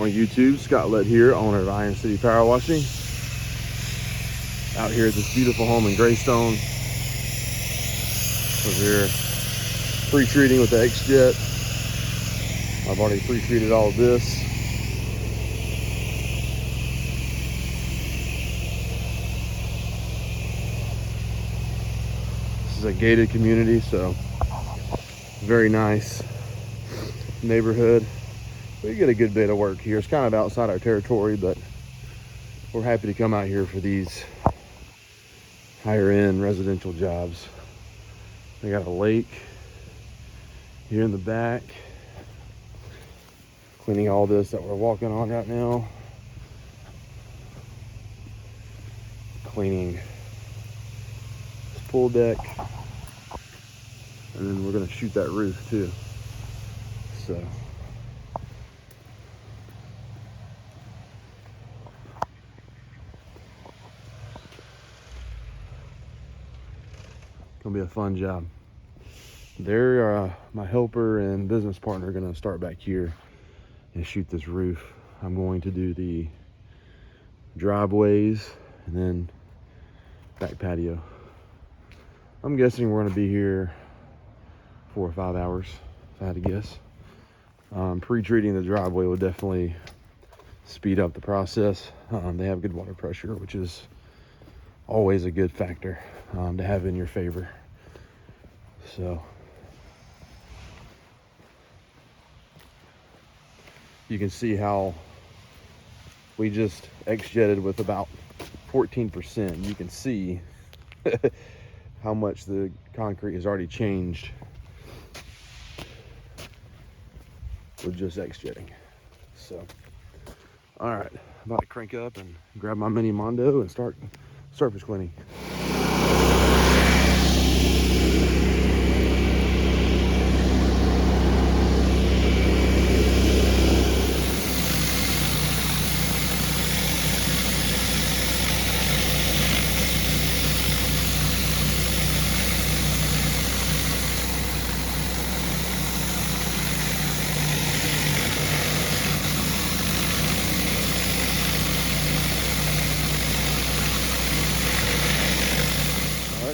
on YouTube. Scott Lett here, owner of Iron City Power Washing. Out here at this beautiful home in Greystone. Over here, pre-treating with the X-Jet. I've already pre-treated all of this. This is a gated community, so very nice neighborhood. We get a good bit of work here. It's kind of outside our territory, but we're happy to come out here for these higher end residential jobs. They got a lake here in the back. Cleaning all this that we're walking on right now. Cleaning this pool deck. And then we're gonna shoot that roof too. So. Gonna be a fun job. They're my helper and business partner are gonna start back here and shoot this roof. I'm going to do the driveways and then back patio. I'm guessing we're gonna be here 4 or 5 hours, if I had to guess. Pre-treating the driveway will definitely speed up the process. They have good water pressure, which is always a good factor to have in your favor. So you can see how we just X-jetted with about 14%. You can see how much the concrete has already changed with just X-jetting. So, all right, I'm about to crank up and grab my mini Mondo and start surface cleaning.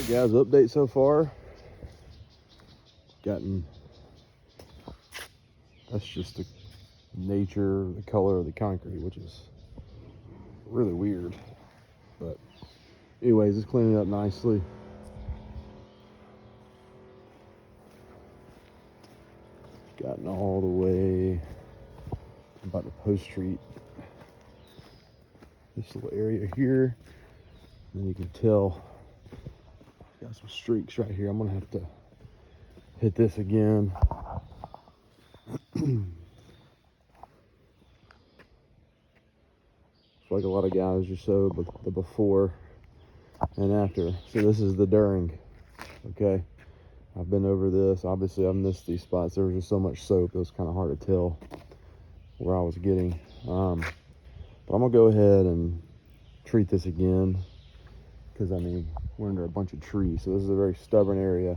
Guys, update so far. That's just the nature, the color of the concrete, which is really weird. But anyways, it's cleaning up nicely. Gotten all the way. I'm about to post treat this little area here. And you can tell got some streaks right here. I'm gonna have to hit this again. It's like a lot of guys just show the before and after. So this is the during. Okay, I've been over this. Obviously, I've missed these spots. There was just so much soap. It was kind of hard to tell where I was getting. But I'm gonna go ahead and treat this again. Because I mean, we're under a bunch of trees, so this is a very stubborn area.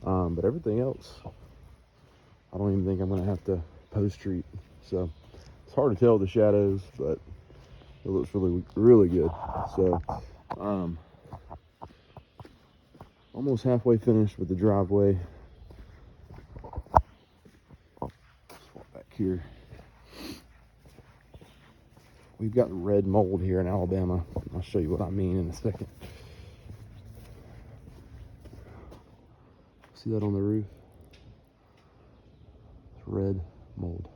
But everything else, I don't even think I'm gonna have to post treat. So it's hard to tell the shadows, but it looks really, really good. So almost halfway finished with the driveway. Let's walk back here. We've got red mold here in Alabama. I'll show you what I mean in a second. See that on the roof? It's red mold.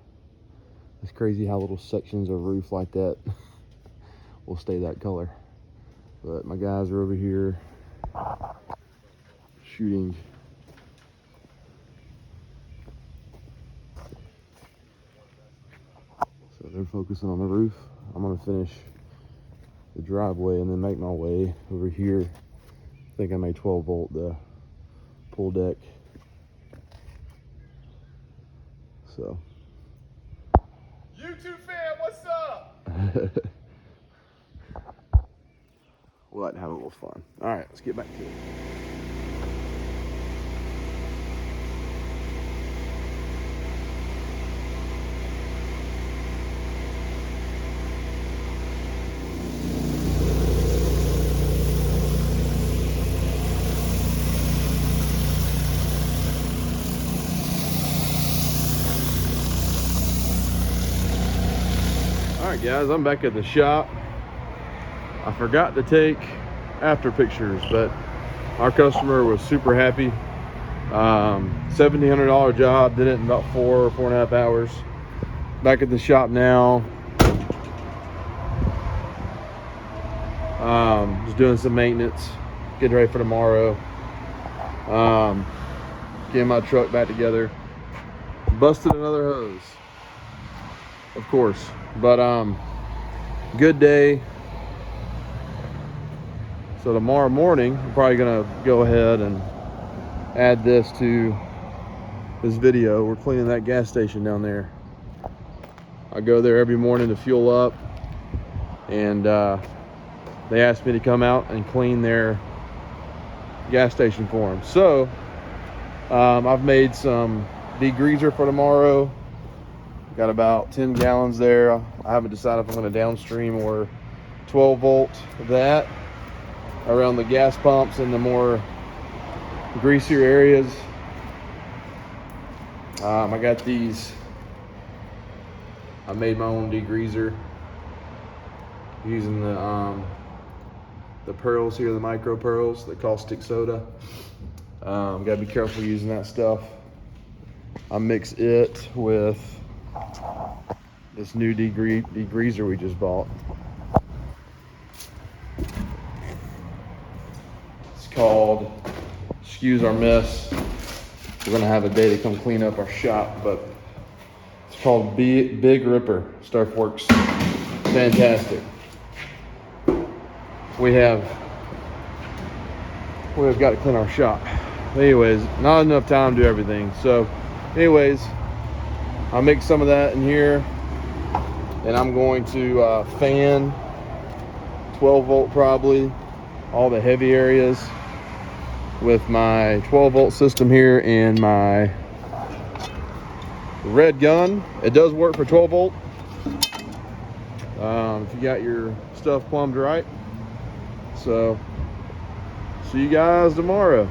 It's crazy how little sections of roof like that will stay that color. But my guys are over here shooting. So they're focusing on the roof. I'm gonna finish the driveway and then make my way over here. I think I made 12 volt the pool deck. So. YouTube fam, what's up? We'll have a little fun. All right, let's get back to it. Alright guys, I'm back at the shop. I forgot to take after pictures, but our customer was super happy. $1,700 job, did it in about 4.5 hours. Back at the shop now. Just doing some maintenance, getting ready for tomorrow. Getting my truck back together. Busted another hose, of course, but good day. So tomorrow morning I'm probably gonna go ahead and add this to this video. We're cleaning that gas station down there. I go there every morning to fuel up, and they asked me to come out and clean their gas station for them. So I've made some degreaser for tomorrow. Got about 10 gallons there. I haven't decided if I'm going to downstream or 12 volt that around the gas pumps in the more greasier areas. I got these. I made my own degreaser using the pearls here, the micro pearls, the caustic soda. Gotta be careful using that stuff. I mix it with this new degreaser we just bought. It's called, excuse our mess, we're gonna have a day to come clean up our shop, but it's called Big Ripper. Stuff works fantastic. We've got to clean our shop. Anyways, not enough time to do everything. So anyways, I'll mix some of that in here, and I'm going to fan 12 volt probably all the heavy areas with my 12 volt system here and my red gun. It does work for 12 volt if you got your stuff plumbed right. So see you guys tomorrow.